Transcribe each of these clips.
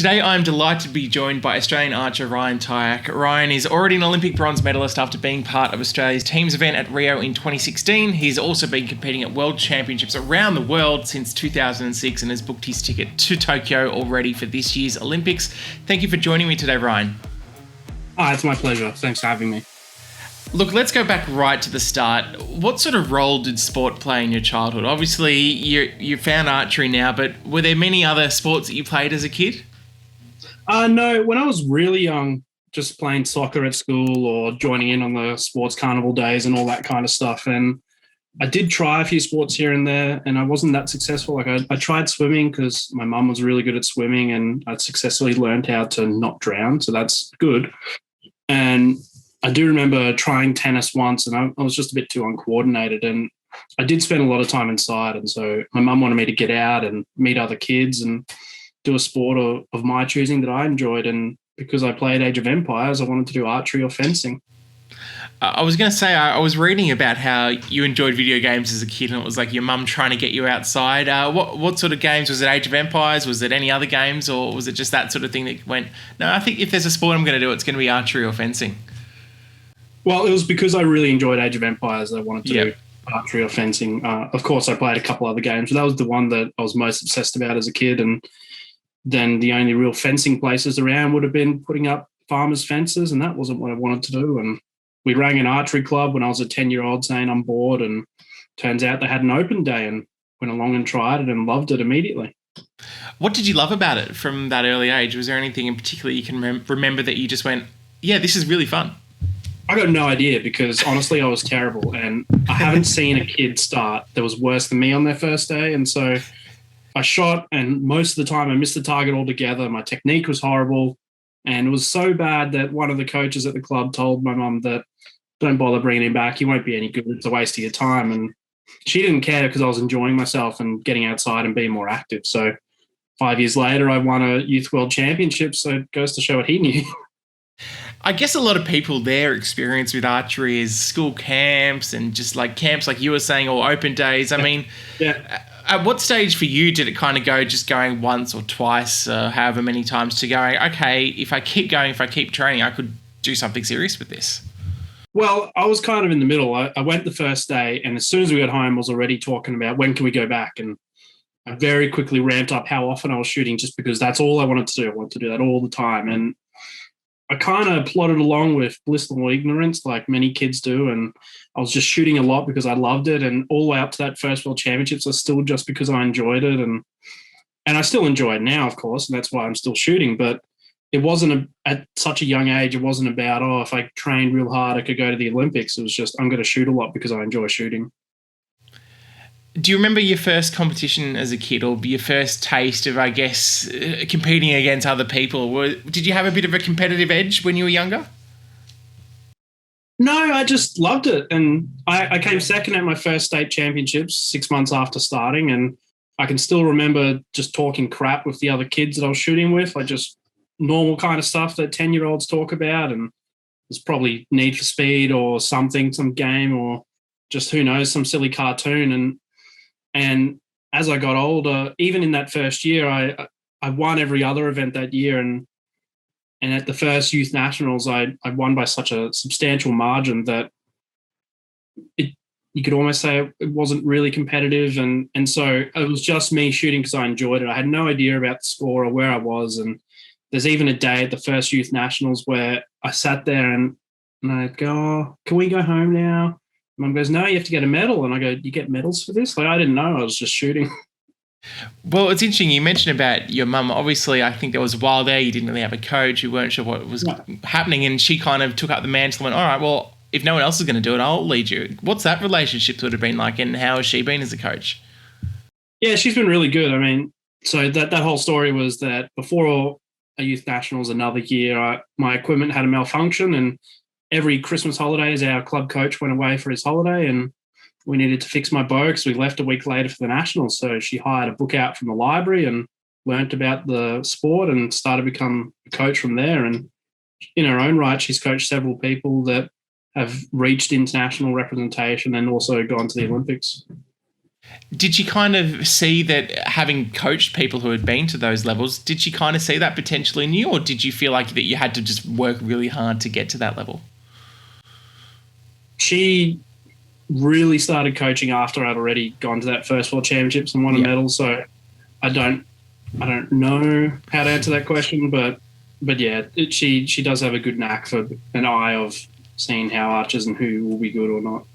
Today I'm delighted to be joined by Australian archer Ryan Tyack. Ryan is already an Olympic bronze medalist after being part of Australia's team's event at Rio in 2016. He's also been competing at World Championships around the world since 2006 and has booked his ticket to Tokyo already for this year's Olympics. Thank you for joining me today, Ryan. It's my pleasure. Thanks for having me. Look, let's go back right to the start. What sort of role did sport play in your childhood? Obviously, you found archery now, but were there many other sports that you played as a kid? No, when I was really young, just playing soccer at school or joining in on the sports carnival days and all that kind of stuff. And I did try a few sports here and there, and I wasn't that successful. Like I tried swimming because my mum was really good at swimming, and I'd successfully learned how to not drown. So that's good. And I do remember trying tennis once, and I was just a bit too uncoordinated, and I did spend a lot of time inside. And so my mum wanted me to get out and meet other kids and do a sport of my choosing that I enjoyed. And because I played Age of Empires, I wanted to do archery or fencing. I was going to say, I was reading about how you enjoyed video games as a kid, and it was like your mum trying to get you outside. What sort of games? Was it Age of Empires? Was it any other games? Or was it just that sort of thing that went, no, I think if there's a sport I'm going to do, it's going to be archery or fencing? Well, it was because I really enjoyed Age of Empires. I wanted to do archery or fencing. Of course, I played a couple other games, but that was the one that I was most obsessed about as a kid. And then the only real fencing places around would have been putting up farmers' fences, and that wasn't what I wanted to do. And we rang an archery club when I was a 10-year-old saying I'm bored, and turns out they had an open day, and went along and tried it and loved it immediately. What did you love about it from that early age? Was there anything in particular you can remember that you just went, yeah, this is really fun? I got no idea because honestly I was terrible, and I haven't seen a kid start that was worse than me on their first day. And so I shot, and most of the time I missed the target altogether. My technique was horrible, and it was so bad that one of the coaches at the club told my mum that don't bother bringing him back. He won't be any good. It's a waste of your time. And she didn't care because I was enjoying myself and getting outside and being more active. So 5 years later, I won a Youth World Championship. So it goes to show what he knew. I guess a lot of people, their experience with archery is school camps and just like camps like you were saying, or open days. I mean, at what stage for you did it kind of go just going once or twice, however many times, to going, okay, if I keep going, if I keep training, I could do something serious with this? Well, I was kind of in the middle. I went the first day, and as soon as we got home, I was already talking about when can we go back. And I very quickly ramped up how often I was shooting, just because that's all I wanted to do. I wanted to do that all the time. And I kind of plodded along with blissful ignorance like many kids do, and I was just shooting a lot because I loved it. And all the way up to that first World Championships, I still just because I enjoyed it. And I still enjoy it now, of course, and that's why I'm still shooting. But it wasn't at such a young age, it wasn't about, if I trained real hard, I could go to the Olympics. It was just, I'm going to shoot a lot because I enjoy shooting. Do you remember your first competition as a kid, or your first taste of, I guess, competing against other people? Did you have a bit of a competitive edge when you were younger? No, I just loved it. And I came second at my first state championships 6 months after starting. And I can still remember just talking crap with the other kids that I was shooting with, like just normal kind of stuff that 10-year-olds talk about. And it's probably Need for Speed or something, some game, or just who knows, some silly cartoon. And as I got older, even in that first year, I won every other event that year. And at the first Youth Nationals, I won by such a substantial margin that you could almost say it wasn't really competitive. And so it was just me shooting because I enjoyed it. I had no idea about the score or where I was. And there's even a day at the first Youth Nationals where I sat there and I'd go, can we go home now? Mum goes, no, you have to get a medal. And I go, you get medals for this? Like, I didn't know. I was just shooting. Well, it's interesting. You mentioned about your mum. Obviously, I think there was a while there you didn't really have a coach. You weren't sure what was happening. And she kind of took up the mantle and went, all right, well, if no one else is going to do it, I'll lead you. What's that relationship sort of been like, and how has she been as a coach? Yeah, she's been really good. I mean, so that whole story was that before a Youth Nationals another year, my equipment had a malfunction, and every Christmas holidays, our club coach went away for his holiday, and we needed to fix my bow because we left a week later for the Nationals. So she hired a book out from the library and learnt about the sport and started to become a coach from there. And in her own right, she's coached several people that have reached international representation and also gone to the Olympics. Did you kind of see that, having coached people who had been to those levels, did you kind of see that potential in you, or did you feel like that you had to just work really hard to get to that level? She really started coaching after I'd already gone to that first World Championships and won a medal. So I don't know how to answer that question, but yeah, she does have a good knack for an eye of seeing how archers and who will be good or not.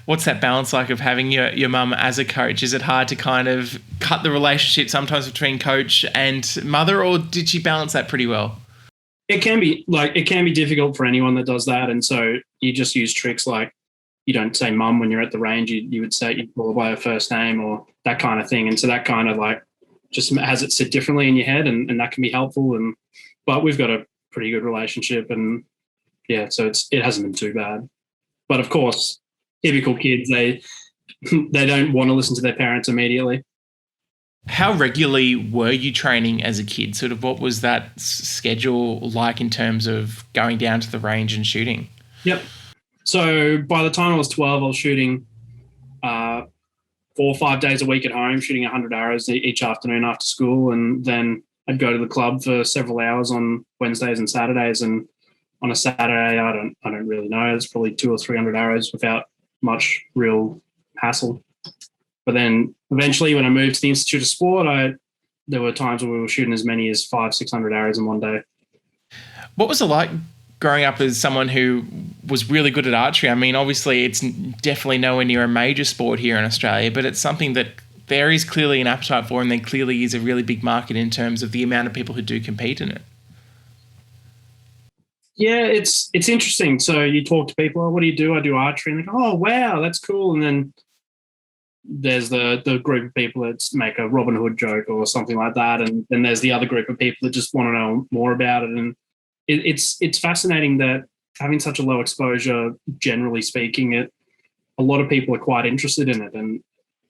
What's that balance like of having your mum as a coach? Is it hard to kind of cut the relationship sometimes between coach and mother, or did she balance that pretty well? It can be difficult for anyone that does that, and so you just use tricks like you don't say mum when you're at the range. You would say, you call her by her first name or that kind of thing, and so that kind of like just has it sit differently in your head, and that can be helpful. But we've got a pretty good relationship, and yeah, so it hasn't been too bad. But of course, typical kids, they don't want to listen to their parents immediately. How regularly were you training as a kid? Sort of what was that schedule like in terms of going down to the range and shooting? Yep. So by the time I was 12, I was shooting 4 or 5 days a week at home, shooting 100 arrows each afternoon after school. And then I'd go to the club for several hours on Wednesdays and Saturdays. And on a Saturday, I don't really know. It's probably 200 or 300 arrows without much real hassle. But then eventually when I moved to the Institute of Sport, there were times when we were shooting as many as 500-600 arrows in one day. What was it like growing up as someone who was really good at archery? I mean, obviously it's definitely nowhere near a major sport here in Australia, but it's something that there is clearly an appetite for, and there clearly is a really big market in terms of the amount of people who do compete in it. Yeah, it's interesting. So you talk to people, oh, what do you do? I do archery. And they go, oh, wow, that's cool. And then there's the group of people that make a Robin Hood joke or something like that. And then there's the other group of people that just want to know more about it. And it's fascinating that having such a low exposure, generally speaking, a lot of people are quite interested in it.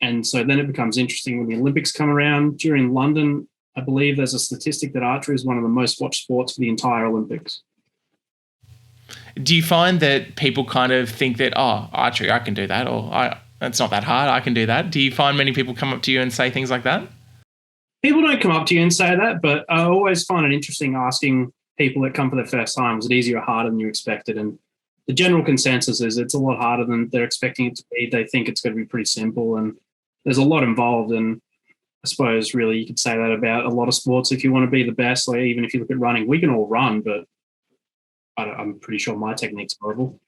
And so then it becomes interesting when the Olympics come around. During London, I believe there's a statistic that archery is one of the most watched sports for the entire Olympics. Do you find that people kind of think that, oh, archery, I can do that, or it's not that hard, I can do that? Do you find many people come up to you and say things like that? People don't come up to you and say that, but I always find it interesting asking people that come for their first time, is it easier or harder than you expected? And the general consensus is it's a lot harder than they're expecting it to be. They think it's going to be pretty simple, and there's a lot involved. And I suppose really you could say that about a lot of sports. If you want to be the best, like even if you look at running, we can all run, but I'm pretty sure my technique's horrible.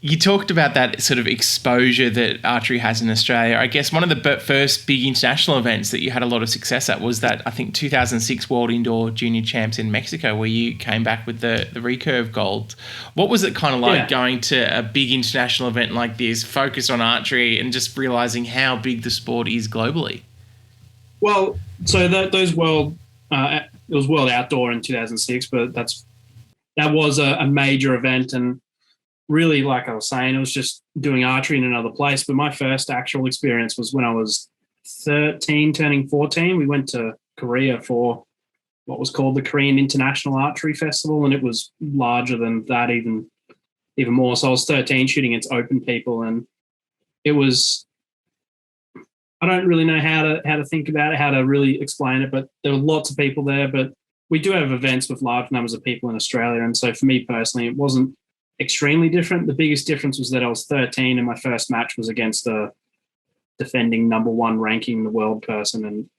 You talked about that sort of exposure that archery has in Australia. I guess one of the first big international events that you had a lot of success at was that, I think, 2006 World Indoor Junior Champs in Mexico, where you came back with the recurve gold. What was it kind of like going to a big international event like this, focused on archery, and just realising how big the sport is globally? Well, so it was World Outdoor in 2006, but that was a major event. And really, like I was saying, it was just doing archery in another place. But my first actual experience was when I was 13, turning 14. We went to Korea for what was called the Korean International Archery Festival, and it was larger than that, even more. So I was 13 shooting against open people, and it was, I don't really know how to think about it, how to really explain it, but there were lots of people there. But we do have events with large numbers of people in Australia. And so for me personally, it wasn't extremely different. The biggest difference was that I was 13 and my first match was against a defending number one ranking in the world person. And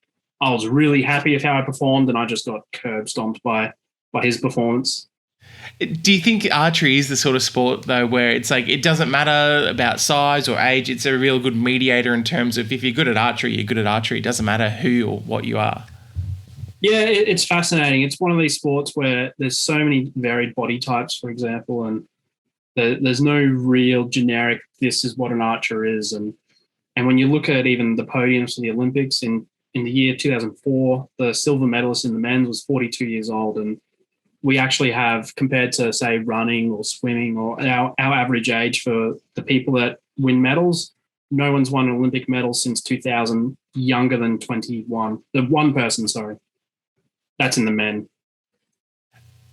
I was really happy with how I performed, and I just got curb stomped by his performance. Do you think archery is the sort of sport, though, where it's like it doesn't matter about size or age? It's a real good mediator in terms of if you're good at archery, you're good at archery. It doesn't matter who or what you are. Yeah, it's fascinating. It's one of these sports where there's so many varied body types, for example, and there's no real generic, this is what an archer is. And when you look at even the podiums for the Olympics in the year 2004, the silver medalist in the men's was 42 years old. And we actually have, compared to, say, running or swimming or our average age for the people that win medals, no one's won an Olympic medal since 2000 younger than 21. The one person, sorry. That's in the men.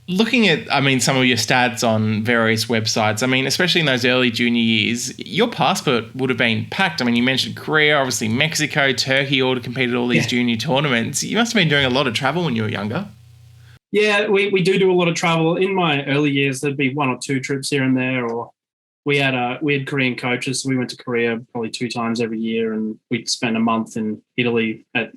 Looking at, some of your stats on various websites, especially in those early junior years, your passport would have been packed. You mentioned Korea, obviously Mexico, Turkey, all competed all these junior tournaments. You must have been doing a lot of travel when you were younger. Yeah, we do a lot of travel. In my early years, there'd be 1 or 2 trips here and there, or we had Korean coaches, so we went to Korea probably 2 times every year, and we'd spend a month in Italy at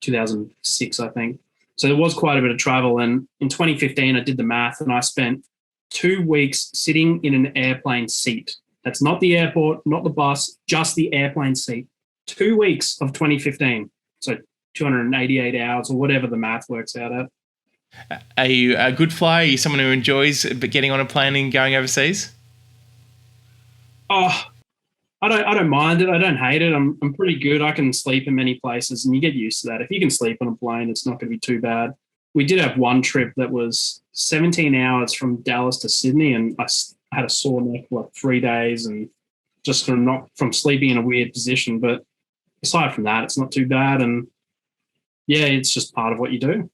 2006, I think. So there was quite a bit of travel. And in 2015, I did the math, and I spent 2 weeks sitting in an airplane seat. That's not the airport, not the bus, just the airplane seat. 2 weeks of 2015. So 288 hours or whatever the math works out at. Are you a good flyer? Are you someone who enjoys getting on a plane and going overseas? Oh, I don't mind it. I don't hate it. I'm pretty good. I can sleep in many places, and you get used to that. If you can sleep on a plane, it's not going to be too bad. We did have one trip that was 17 hours from Dallas to Sydney, and I had a sore neck for like 3 days, and just from sleeping in a weird position. But aside from that, it's not too bad. And yeah, it's just part of what you do.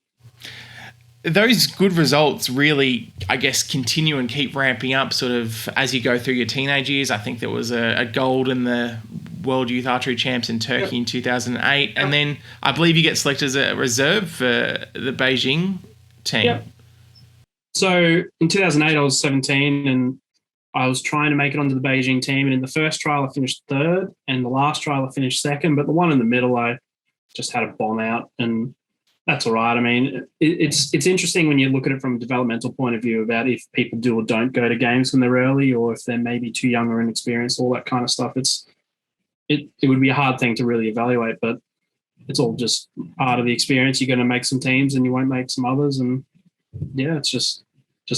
Those good results really, I guess, continue and keep ramping up sort of as you go through your teenage years. I think there was a gold in the World Youth Archery Champs in Turkey in 2008. And then I believe you get selected as a reserve for the Beijing team. Yep. So in 2008, I was 17 and I was trying to make it onto the Beijing team. And in the first trial, I finished 3rd. And the last trial, I finished 2nd. But the one in the middle, I just had a bomb out. And that's all right. It's interesting when you look at it from a developmental point of view about if people do or don't go to games when they're early, or if they're maybe too young or inexperienced, all that kind of stuff. It would be a hard thing to really evaluate, but it's all just part of the experience. You're going to make some teams and you won't make some others. And yeah, it's just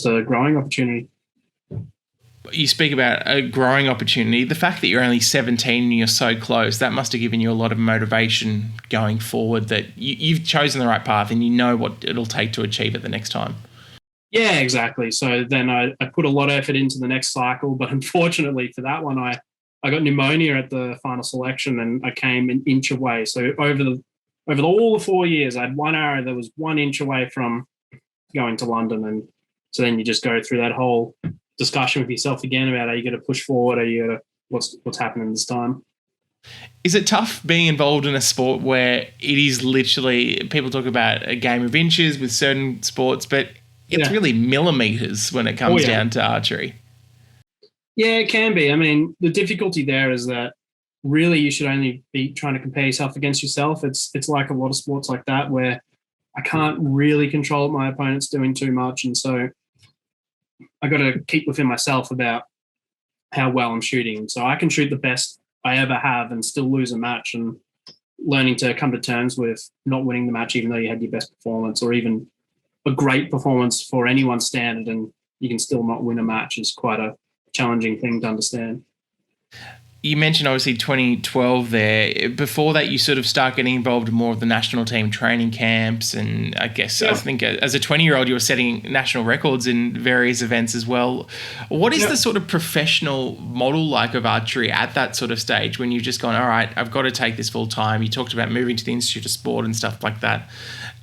a growing opportunity. You speak about a growing opportunity. The fact that you're only 17 and you're so close, that must have given you a lot of motivation going forward that you've chosen the right path and you know what it'll take to achieve it the next time. Yeah, exactly. So then I put a lot of effort into the next cycle, but unfortunately for that one, I got pneumonia at the final selection and I came an inch away. So over all the 4 years, I had one arrow that was 1 inch away from going to London. And so then you just go through that whole discussion with yourself again about are you going to push forward? Are you going to what's happening this time? Is it tough being involved in a sport where it is literally, people talk about a game of inches with certain sports, but it's really millimeters when it comes down to archery? Yeah, it can be. The difficulty there is that really you should only be trying to compare yourself against yourself. It's like a lot of sports like that where I can't really control what my opponent's doing too much. And so I got to keep within myself about how well I'm shooting. So I can shoot the best I ever have and still lose a match, and learning to come to terms with not winning the match even though you had your best performance, or even a great performance for anyone's standard and you can still not win a match, is quite a challenging thing to understand. You mentioned obviously 2012 there. Before that, you sort of start getting involved in more of the national team training camps. And I guess I think as a 20-year-old, you were setting national records in various events as well. What is the sort of professional model like of archery at that sort of stage when you've just gone, all right, I've got to take this full time? You talked about moving to the Institute of Sport and stuff like that.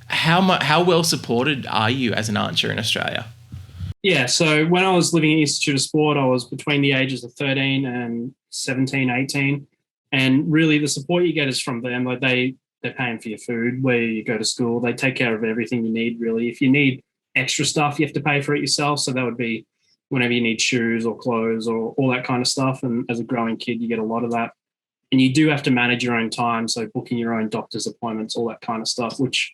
How well supported are you as an archer in Australia? Yeah, so when I was living at Institute of Sport, I was between the ages of 13 and 17, 18. And really the support you get is from them. Like they're paying for your food, where you go to school. They take care of everything you need, really. If you need extra stuff, you have to pay for it yourself. So that would be whenever you need shoes or clothes or all that kind of stuff. And as a growing kid, you get a lot of that. And you do have to manage your own time. So booking your own doctor's appointments, all that kind of stuff, which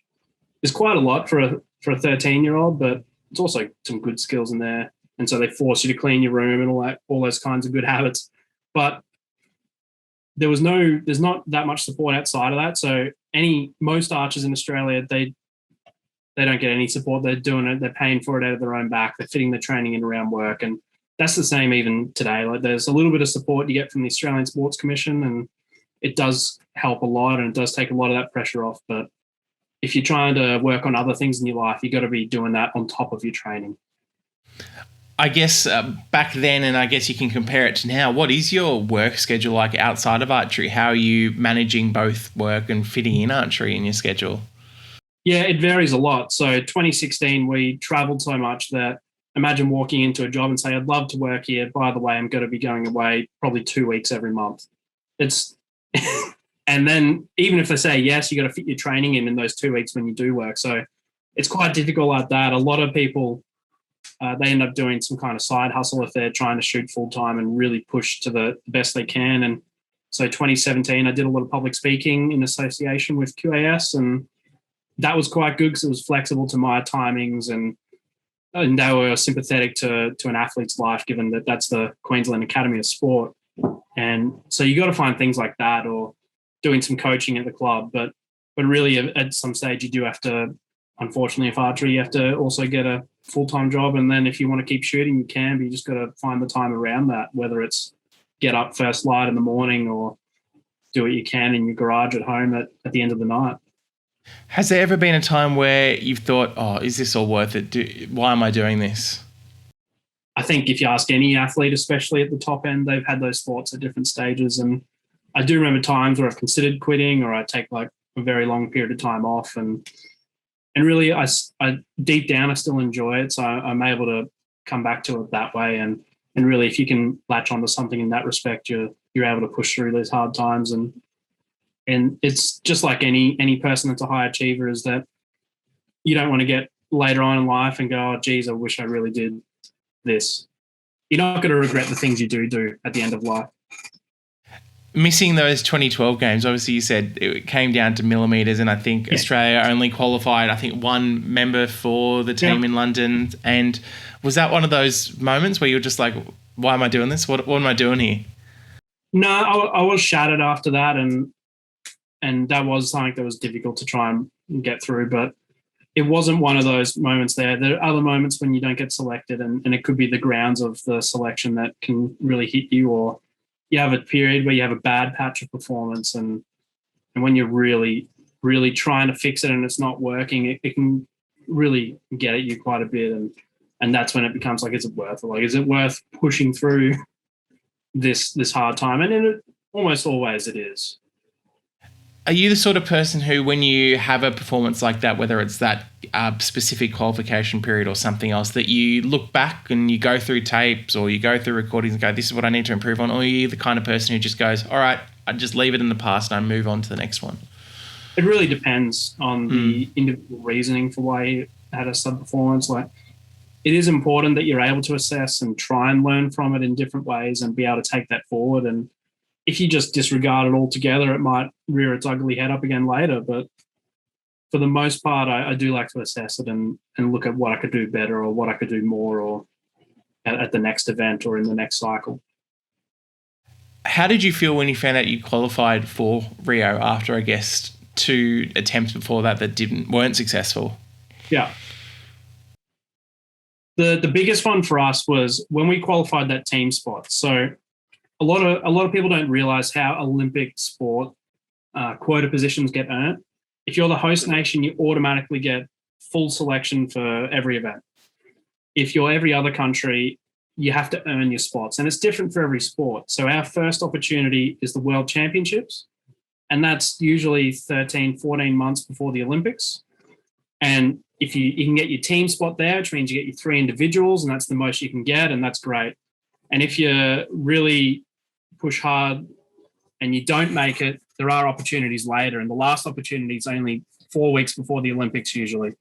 is quite a lot for a 13-year-old, but it's also some good skills in there. And so they force you to clean your room and all those kinds of good habits. But there's not that much support outside of that. So most archers in Australia, they don't get any support. They're doing it. They're paying for it out of their own back. They're fitting the training in around work. And that's the same even today. Like there's a little bit of support you get from the Australian Sports Commission, and it does help a lot and it does take a lot of that pressure off. But if you're trying to work on other things in your life, you got to be doing that on top of your training. I guess back then, and I guess you can compare it to now, what is your work schedule like outside of archery? How are you managing both work and fitting in archery in your schedule? Yeah, it varies a lot. So 2016, we traveled so much that imagine walking into a job and say, I'd love to work here. By the way, I'm going to be going away probably 2 weeks every month. It's, and then even if they say yes, you got to fit your training in those 2 weeks when you do work. So it's quite difficult like that. A lot of people, they end up doing some kind of side hustle if they're trying to shoot full time and really push to the best they can. And so 2017, I did a lot of public speaking in association with QAS, and that was quite good because it was flexible to my timings, and they were sympathetic to an athlete's life, given that that's the Queensland Academy of Sport. And so you got to find things like that, or doing some coaching at the club. But really, at some stage, you do have to, unfortunately, if archery, you have to also get a full-time job. And then if you want to keep shooting, you can, but you just got to find the time around that, whether it's get up first light in the morning or do what you can in your garage at home at the end of the night. Has there ever been a time where you've thought, oh, is this all worth it? Why am I doing this? I think if you ask any athlete, especially at the top end, they've had those thoughts at different stages. And I do remember times where I've considered quitting, or I take like a very long period of time off. And really, I deep down, I still enjoy it. So I'm able to come back to it that way. And really, if you can latch onto something in that respect, you're able to push through those hard times. And it's just like any person that's a high achiever, is that you don't want to get later on in life and go, oh, geez, I wish I really did this. You're not going to regret the things you do at the end of life. Missing those 2012 games, obviously you said it came down to millimetres, and I think Australia only qualified, I think, one member for the team in London. And was that one of those moments where you're just like, why am I doing this? What am I doing here? No, I was shattered after that, and that was something that was difficult to try and get through, but it wasn't one of those moments there. There are other moments when you don't get selected, and it could be the grounds of the selection that can really hit you, or you have a period where you have a bad patch of performance, and when you're really, really trying to fix it and it's not working, it can really get at you quite a bit. And that's when it becomes like, is it worth it? Like, is it worth pushing through this hard time? And it almost always it is. Are you the sort of person who, when you have a performance like that, whether it's that specific qualification period or something else, that you look back and you go through tapes or you go through recordings and go, this is what I need to improve on? Or are you the kind of person who just goes, all right, I just leave it in the past and I move on to the next one? It really depends on the individual reasoning for why you had a sub-performance. Like, it is important that you're able to assess and try and learn from it in different ways and be able to take that forward. And if you just disregard it altogether, it might rear its ugly head up again later. But for the most part, I do like to assess it and look at what I could do better or what I could do more, or at the next event or in the next cycle. How did you feel when you found out you qualified for Rio after, I guess, 2 attempts before that weren't successful? Yeah. The biggest one for us was when we qualified that team spot. So a lot of people don't realize how Olympic sport quota positions get earned. If you're the host nation, you automatically get full selection for every event. If you're every other country, you have to earn your spots, and it's different for every sport. So our first opportunity is the World Championships, and that's usually 13, 14 months before the Olympics. And if you can get your team spot there, which means you get your 3 individuals, and that's the most you can get, and that's great. And if you really push hard and you don't make it, there are opportunities later. And the last opportunity is only 4 weeks before the Olympics usually.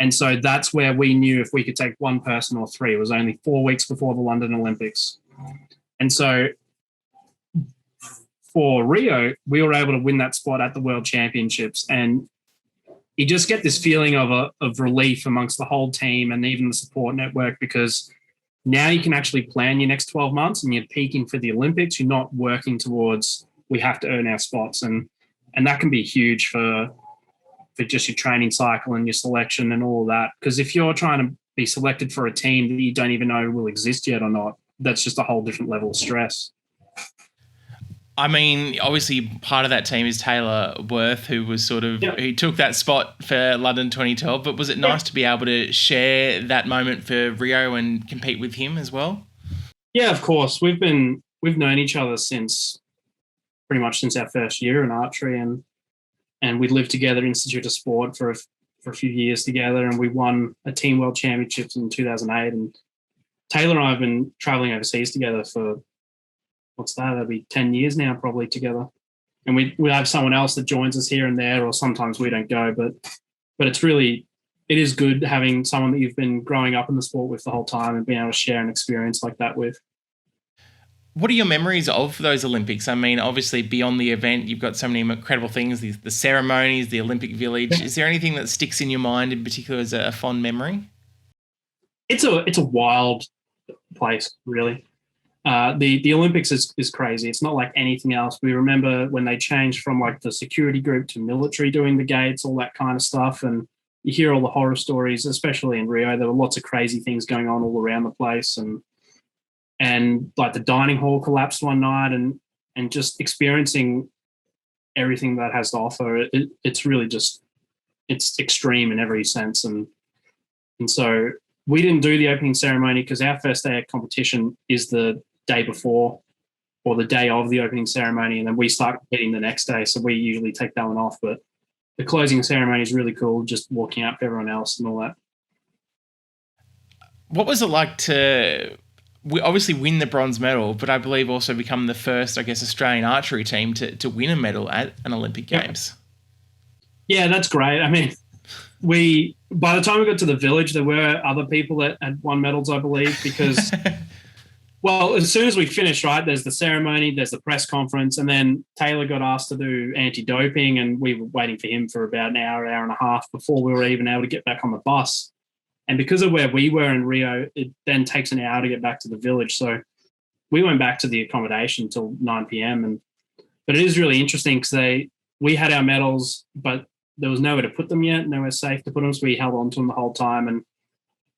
And so that's where we knew if we could take one person or 3. It was only 4 weeks before the London Olympics. And so for Rio, we were able to win that spot at the World Championships. And you just get this feeling of relief amongst the whole team and even the support network, because now you can actually plan your next 12 months and you're peaking for the Olympics. You're not working towards, we have to earn our spots. And that can be huge for just your training cycle and your selection and all of that. Because if you're trying to be selected for a team that you don't even know will exist yet or not, that's just a whole different level of stress. I mean, obviously part of that team is Taylor Worth, who was he took that spot for London 2012. But was it nice to be able to share that moment for Rio and compete with him as well? Yeah, of course. We've known each other since pretty much since our first year in archery, and and we lived together, Institute of Sport, for a few years together, and we won a team world championships in 2008. And Taylor and I have been traveling overseas together for, that'll be 10 years now, probably, together. And we have someone else that joins us here and there, or sometimes we don't go, but it is good having someone that you've been growing up in the sport with the whole time and being able to share an experience like that with. What are your memories of those Olympics? I mean, obviously beyond the event, you've got so many incredible things, the ceremonies, the Olympic Village. Is there anything that sticks in your mind in particular as a fond memory? It's a wild place, really. The Olympics is crazy. It's not like anything else. We remember when they changed from like the security group to military doing the gates, all that kind of stuff. And you hear all the horror stories, especially in Rio. There were lots of crazy things going on all around the place. And like the dining hall collapsed one night, and just experiencing everything that has to offer. It's really just, it's extreme in every sense. And so we didn't do the opening ceremony because our first day of competition is the day before or the day of the opening ceremony, and then we start competing the next day. So we usually take that one off. But the closing ceremony is really cool, just walking out for everyone else and all that. What was it like to obviously win the bronze medal, but I believe also become the first, I guess, Australian archery team to win a medal at an Olympic Games? Yeah, that's great. I mean, by the time we got to the village, there were other people that had won medals, I believe, because, well, as soon as we finished, right, there's the ceremony, there's the press conference, and then Taylor got asked to do anti-doping, and we were waiting for him for about an hour and a half before we were even able to get back on the bus. And because of where we were in Rio, it then takes an hour to get back to the village. So we went back to the accommodation till 9 p.m. But it is really interesting because we had our medals, but there was nowhere to put them yet, nowhere safe to put them. So we held on to them the whole time. And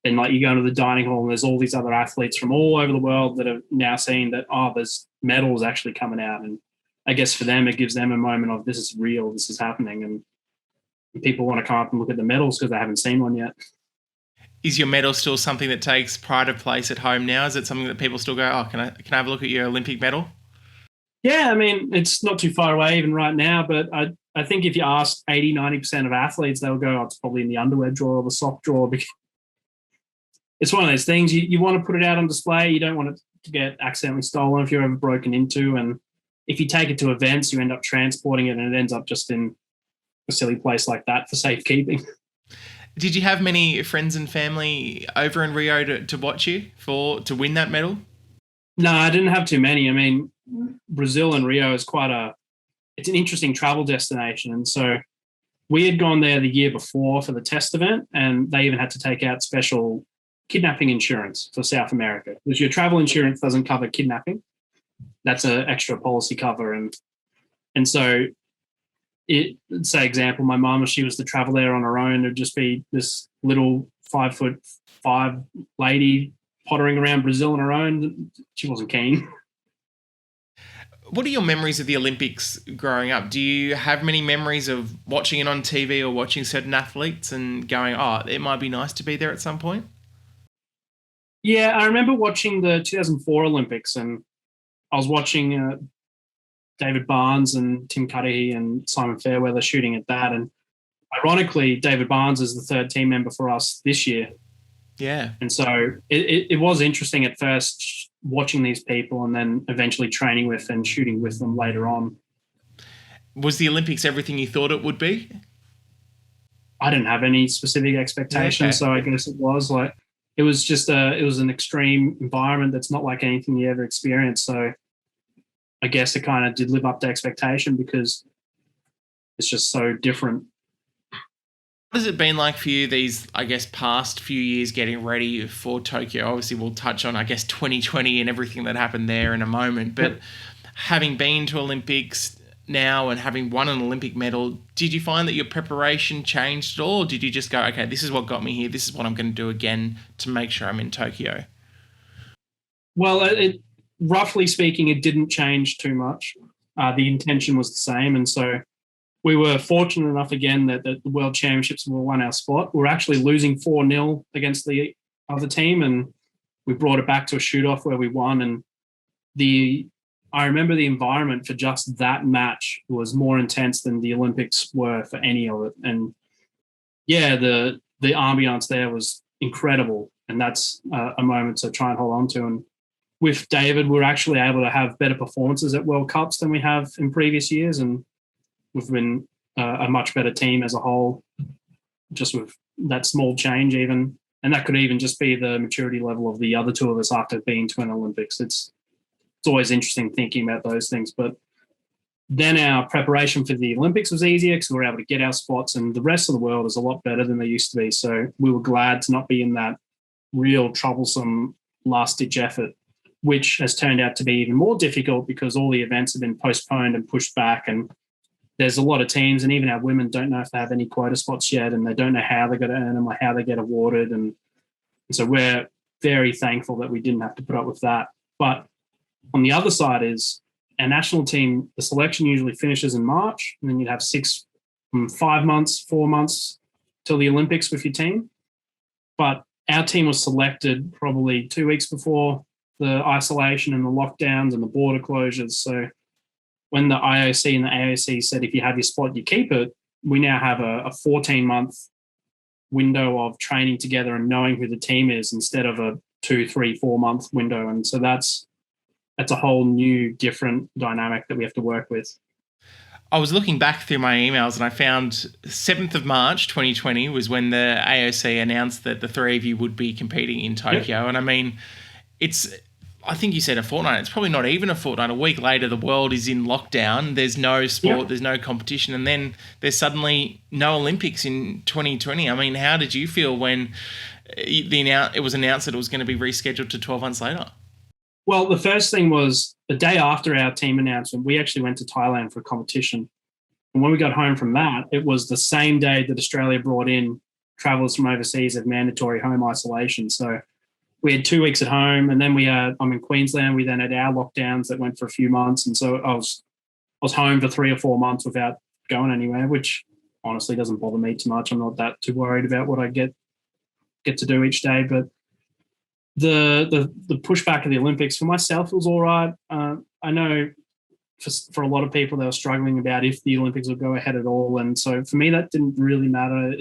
then like you go into the dining hall and there's all these other athletes from all over the world that are now seeing that, there's medals actually coming out. And I guess for them, it gives them a moment of this is real, this is happening. And people want to come up and look at the medals because they haven't seen one yet. Is your medal still something that takes pride of place at home now? Is it something that people still go, can I have a look at your Olympic medal? Yeah, I mean, it's not too far away even right now, but I think if you ask 80, 90% of athletes, they'll go, it's probably in the underwear drawer or the sock drawer, because it's one of those things. You want to put it out on display. You don't want it to get accidentally stolen if you're ever broken into. And if you take it to events, you end up transporting it and it ends up just in a silly place like that for safekeeping. Did you have many friends and family over in Rio to watch you to win that medal? No, I didn't have too many. I mean, Brazil and Rio is it's an interesting travel destination. And so we had gone there the year before for the test event, and they even had to take out special kidnapping insurance for South America, because your travel insurance doesn't cover kidnapping. That's an extra policy cover. And so say example, my mum, if she was to travel there on her own, there'd just be this little 5'5" lady pottering around Brazil on her own. She wasn't keen. What are your memories of the Olympics growing up? Do you have many memories of watching it on TV or watching certain athletes and going, it might be nice to be there at some point? Yeah, I remember watching the 2004 Olympics, and I was watching David Barnes and Tim Cudahy and Simon Fairweather shooting at that. And ironically, David Barnes is the third team member for us this year. Yeah. And so it was interesting at first watching these people and then eventually training with and shooting with them later on. Was the Olympics everything you thought it would be? I didn't have any specific expectations. Okay. So I guess it was just it was an extreme environment that's not like anything you ever experienced. So I guess it kind of did live up to expectation because it's just so different. What has it been like for you these, I guess, past few years getting ready for Tokyo? Obviously, we'll touch on, 2020 and everything that happened there in a moment. But having been to Olympics now and having won an Olympic medal, did you find that your preparation changed at all? Or did you just go, okay, this is what got me here, this is what I'm going to do again to make sure I'm in Tokyo? Well, roughly speaking, it didn't change too much. The intention was the same. And so we were fortunate enough again that the World Championships won our spot. We were actually losing 4-0 against the other team, and we brought it back to a shoot-off where we won. And the I remember the environment for just that match was more intense than the Olympics were for any of it. And yeah, the ambiance there was incredible, and that's a moment to try and hold on to. And with David, we're actually able to have better performances at World Cups than we have in previous years, and we've been a much better team as a whole, just with that small change even. And that could even just be the maturity level of the other two of us after being to an Olympics. It's always interesting thinking about those things. But then our preparation for the Olympics was easier because we were able to get our spots, and the rest of the world is a lot better than they used to be. So we were glad to not be in that real troublesome last-ditch effort, which has turned out to be even more difficult because all the events have been postponed and pushed back. And there's a lot of teams, and even our women don't know if they have any quota spots yet, and they don't know how they're going to earn them or how they get awarded. And so we're very thankful that we didn't have to put up with that. But on the other side is our national team, the selection usually finishes in March, and then you'd have 5 months, 4 months till the Olympics with your team. But our team was selected probably 2 weeks before the isolation and the lockdowns and the border closures. So when the IOC and the AOC said, if you have your spot, you keep it, we now have a 14-month window of training together and knowing who the team is instead of a 2, 3, 4 month window. And so that's a whole new, different dynamic that we have to work with. I was looking back through my emails and I found 7th of March 2020 was when the AOC announced that the three of you would be competing in Tokyo. Yep. And I mean, I think you said a fortnight. It's probably not even a fortnight. A week later, the world is in lockdown. There's no sport. Yep. There's no competition. And then there's suddenly no Olympics in 2020. I mean, how did you feel when it was announced that it was going to be rescheduled to 12 months later? Well, the first thing was the day after our team announcement, we actually went to Thailand for a competition. And when we got home from that, it was the same day that Australia brought in travellers from overseas at mandatory home isolation. So we had 2 weeks at home, and then I'm in Queensland. We then had our lockdowns that went for a few months. And so I was home for 3 or 4 months without going anywhere, which honestly doesn't bother me too much. I'm not that too worried about what I get to do each day. But the pushback of the Olympics for myself was all right. I know for a lot of people, they were struggling about if the Olympics would go ahead at all. And so for me, that didn't really matter.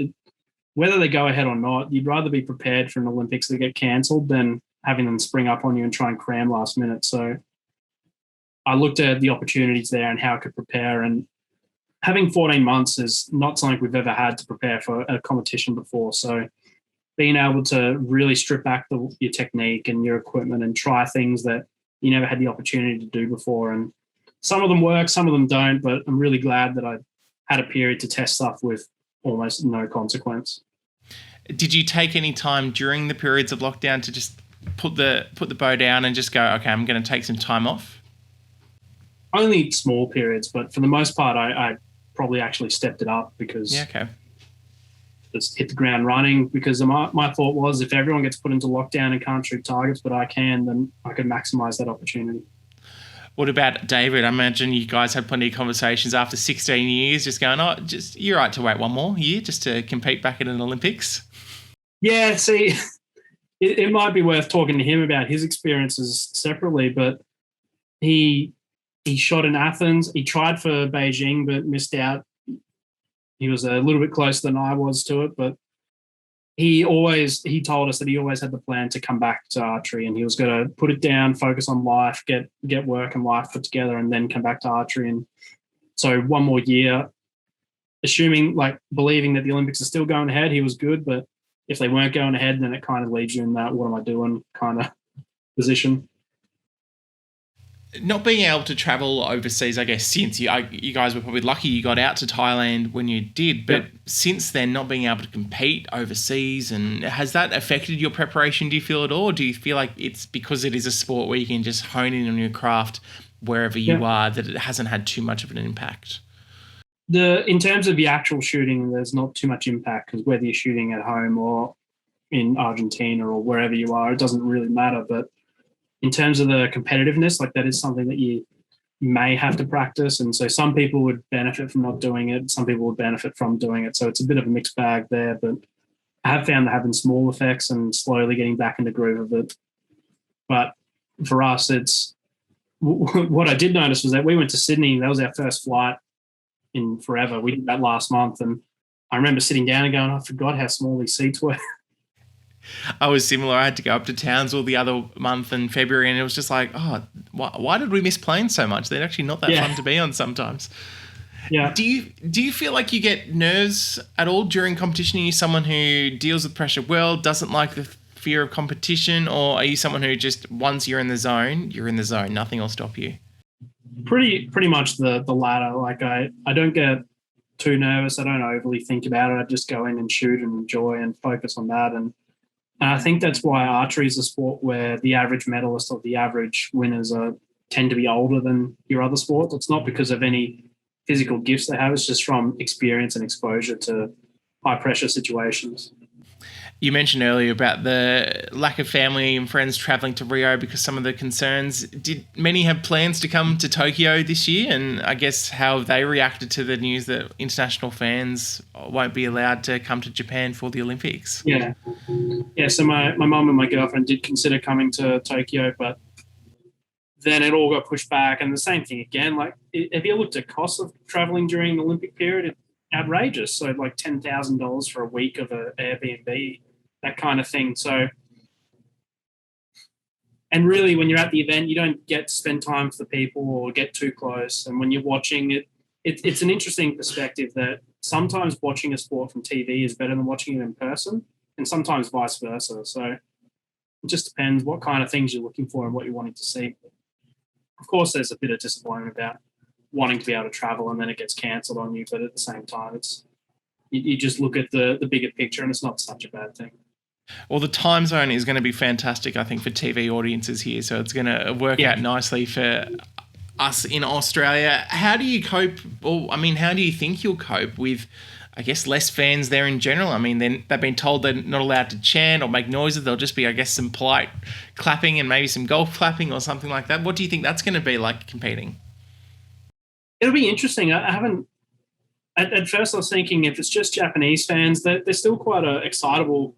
Whether they go ahead or not, you'd rather be prepared for an Olympics that get cancelled than having them spring up on you and try and cram last minute. So I looked at the opportunities there and how I could prepare. And having 14 months is not something we've ever had to prepare for a competition before. So being able to really strip back your technique and your equipment and try things that you never had the opportunity to do before. And some of them work, some of them don't, but I'm really glad that I had a period to test stuff with almost no consequence. Did you take any time during the periods of lockdown to just put the bow down and just go, okay, I'm going to take some time off? Only small periods, but for the most part, I probably actually stepped it up because just hit the ground running. Because my thought was, if everyone gets put into lockdown and can't shoot targets, but I can, then I can maximize that opportunity. What about David? I imagine you guys had plenty of conversations after 16 years, just going, you're right to wait one more year just to compete back in an Olympics. Yeah, see, it might be worth talking to him about his experiences separately, but he shot in Athens. He tried for Beijing, but missed out. He was a little bit closer than I was to it, but he told us that he always had the plan to come back to archery, and he was going to put it down, focus on life, get work and life put together, and then come back to archery. And so one more year, believing that the Olympics are still going ahead, he was good. But if they weren't going ahead, then it kind of leaves you in that what am I doing kind of position. Not being able to travel overseas, I guess, since you guys were probably lucky you got out to Thailand when you did, but since then, not being able to compete overseas, and has that affected your preparation, do you feel at all? Or do you feel like it's because it is a sport where you can just hone in on your craft wherever you are, that it hasn't had too much of an impact? In terms of the actual shooting, there's not too much impact, because whether you're shooting at home or in Argentina or wherever you are, it doesn't really matter. But in terms of the competitiveness, that is something that you may have to practice. And so some people would benefit from not doing it. Some people would benefit from doing it. So it's a bit of a mixed bag there. But I have found that having small effects and slowly getting back in the groove of it. But for us, it's what I did notice was that we went to Sydney. That was our first flight in forever. We did that last month, and I remember sitting down and going, I forgot how small these seats were. I was similar. I had to go up to Townsville the other month in February, and it was just like, oh, why did we miss planes so much? They're actually not that fun to be on sometimes. Yeah. Do you feel like you get nerves at all during competition? Are you someone who deals with pressure well, doesn't like the fear of competition, or are you someone who just, once you're in the zone, you're in the zone, nothing will stop you? Pretty much the latter. Like I don't get too nervous. I don't overly think about it. I just go in and shoot and enjoy and focus on that. And I think that's why archery is a sport where the average medalist or the average winners tend to be older than your other sports. It's not because of any physical gifts they have. It's just from experience and exposure to high pressure situations. You mentioned earlier about the lack of family and friends travelling to Rio because some of the concerns. Did many have plans to come to Tokyo this year? And I guess how have they reacted to the news that international fans won't be allowed to come to Japan for the Olympics? Yeah. So my mum and my girlfriend did consider coming to Tokyo, but then it all got pushed back. And the same thing again, like have you looked at costs of traveling during the Olympic period? It's outrageous. So like $10,000 for a week of an Airbnb, that kind of thing. So, and really when you're at the event, you don't get to spend time with the people or get too close. And when you're watching it, it's an interesting perspective that sometimes watching a sport from TV is better than watching it in person, and sometimes vice versa. So it just depends what kind of things you're looking for and what you're wanting to see. Of course, there's a bit of disappointment about wanting to be able to travel and then it gets cancelled on you. But at the same time, you just look at the bigger picture and it's not such a bad thing. Well, the time zone is going to be fantastic, I think, for TV audiences here. So it's going to work out nicely for us in Australia. How do you cope? Or, I mean, how do you think you'll cope with, I guess, less fans there in general? I mean, they've been told they're not allowed to chant or make noises. There'll just be, I guess, some polite clapping and maybe some golf clapping or something like that. What do you think that's going to be like competing? It'll be interesting. I haven't. At first, I was thinking if it's just Japanese fans, they're still quite excitable.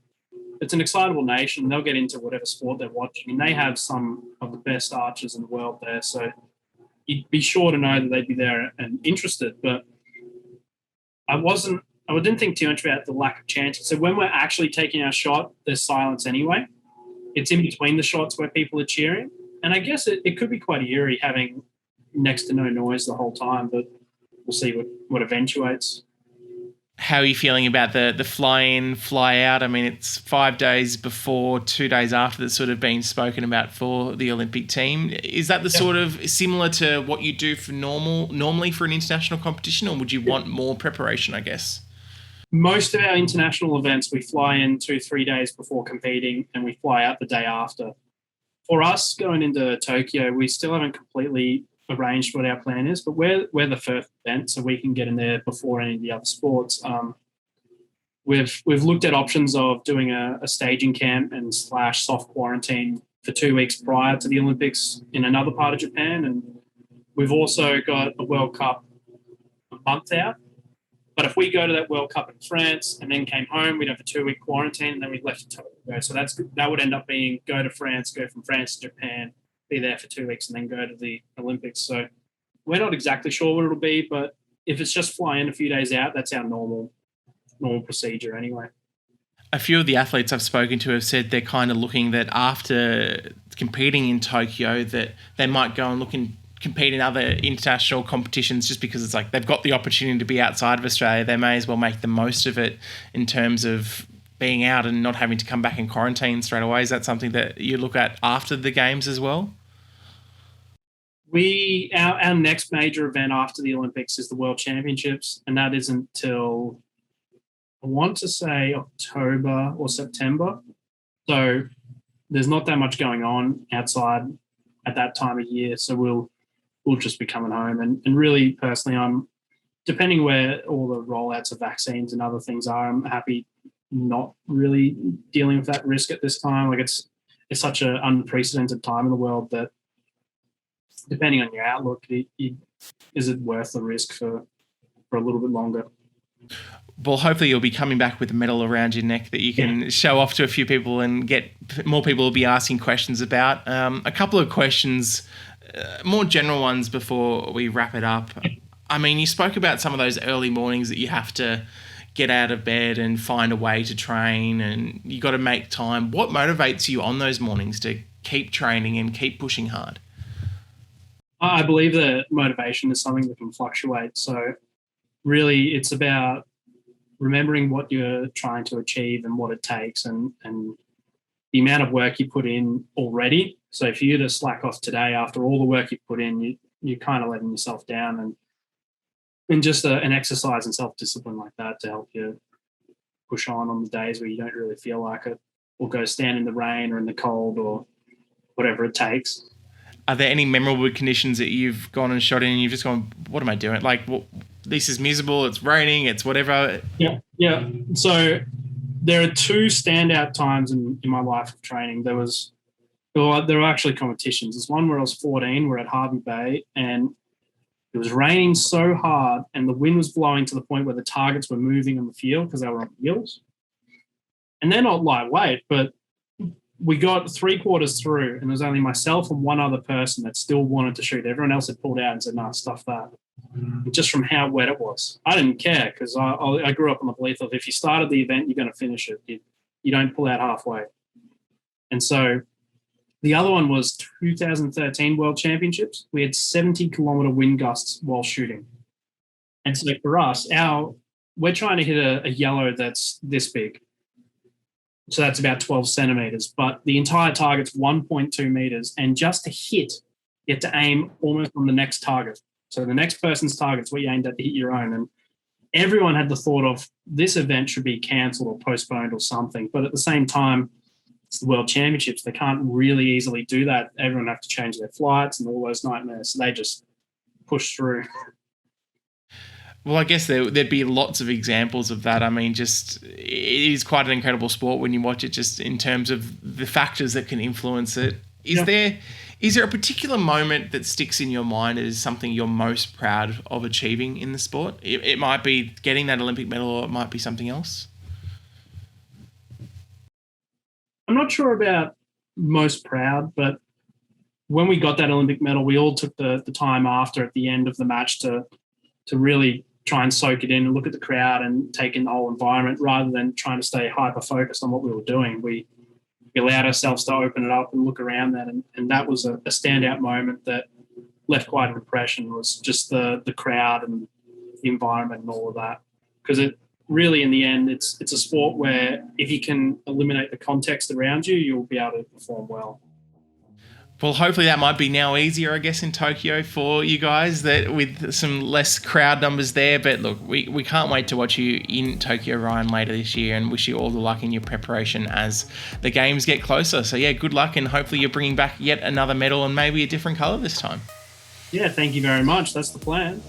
It's an excitable nation. They'll get into whatever sport they're watching, and they have some of the best archers in the world there. So you'd be sure to know that they'd be there and interested. But I didn't think too much about the lack of chanting. So when we're actually taking our shot, there's silence anyway. It's in between the shots where people are cheering. And I guess it could be quite eerie having next to no noise the whole time, but we'll see what eventuates. How are you feeling about the fly in, fly out? I mean, it's 5 days before, 2 days after that's sort of been spoken about for the Olympic team. Is that the sort of similar to what you do for normally for an international competition, or would you want more preparation, I guess? Most of our international events, we fly in 2-3 days before competing and we fly out the day after. For us going into Tokyo, we still haven't completely arranged what our plan is, but we're the first event, so we can get in there before any of the other sports. We've looked at options of doing a staging camp and / soft quarantine for 2 weeks prior to the Olympics in another part of Japan, and we've also got a World Cup a month out. But if we go to that World Cup in France and then came home, we'd have a 2-week quarantine, and then we'd left to Tokyo. So that would end up being go to France, go from France to Japan, be there for 2 weeks and then go to the Olympics. So we're not exactly sure what it'll be, but if it's just fly in a few days out, that's our normal procedure anyway. A few of the athletes I've spoken to have said they're kind of looking that after competing in Tokyo that they might go and look and compete in other international competitions just because it's like they've got the opportunity to be outside of Australia. They may as well make the most of it in terms of being out and not having to come back in quarantine straight away. Is that something that you look at after the games as well? Our next major event after the Olympics is the World Championships, and that isn't till I want to say October or September. So there's not that much going on outside at that time of year. So we'll just be coming home. And really personally, I'm depending where all the rollouts of vaccines and other things are, I'm happy not really dealing with that risk at this time. Like it's such an unprecedented time in the world that depending on your outlook, is it worth the risk for a little bit longer? Well, hopefully you'll be coming back with a medal around your neck that you can show off to a few people and get more people will be asking questions about. A couple of questions more general ones before we wrap it up. I mean, you spoke about some of those early mornings that you have to get out of bed and find a way to train, and you got to make time. What motivates you on those mornings to keep training and keep pushing hard? I believe that motivation is something that can fluctuate. So really it's about remembering what you're trying to achieve and what it takes, and the amount of work you put in already. So if you to slack off today after all the work you put in, you're kind of letting yourself down, and just an exercise and self-discipline like that to help you push on the days where you don't really feel like it, or go stand in the rain or in the cold or whatever it takes. Are there any memorable conditions that you've gone and shot in and you've just gone, what am I doing? Like, this is miserable, it's raining, it's whatever. Yeah. So there are two standout times in my life of training. There were actually competitions. There's one where I was 14, we're at Harvey Bay, and it was raining so hard and the wind was blowing to the point where the targets were moving on the field because they were on wheels. And they're not lightweight, but we got 3/4 through and there was only myself and one other person that still wanted to shoot. Everyone else had pulled out and said, "No, stuff that." Just from how wet it was. I didn't care because I grew up on the belief of if you started the event, you're going to finish it. You don't pull out halfway. And so the other one was 2013 World Championships. We had 70-kilometer wind gusts while shooting. And so for us, we're trying to hit a yellow that's this big. So that's about 12 centimeters. But the entire target's 1.2 meters. And just to hit, you have to aim almost on the next target. So the next person's target's what you aimed at to hit your own. And everyone had the thought of this event should be cancelled or postponed or something. But at the same time, it's the World Championships. They can't really easily do that. Everyone have to change their flights and all those nightmares. So they just push through. Well, I guess there'd be lots of examples of that. I mean, just it is quite an incredible sport when you watch it, just in terms of the factors that can influence it. Is there a particular moment that sticks in your mind as something you're most proud of achieving in the sport? It might be getting that Olympic medal, or it might be something else. I'm not sure about most proud, but when we got that Olympic medal, we all took the time after at the end of the match to really try and soak it in and look at the crowd and take in the whole environment rather than trying to stay hyper-focused on what we were doing. We allowed ourselves to open it up and look around that, and that was a standout moment that left quite an impression, was just the crowd and the environment and all of that. Because it really, in the end, it's a sport where if you can eliminate the context around you, you'll be able to perform well. Well, hopefully that might be now easier, I guess, in Tokyo for you guys, that with some less crowd numbers there. But look, we can't wait to watch you in Tokyo, Ryan, later this year, and wish you all the luck in your preparation as the games get closer. So yeah, good luck, and hopefully you're bringing back yet another medal and maybe a different colour this time. Yeah, thank you very much. That's the plan.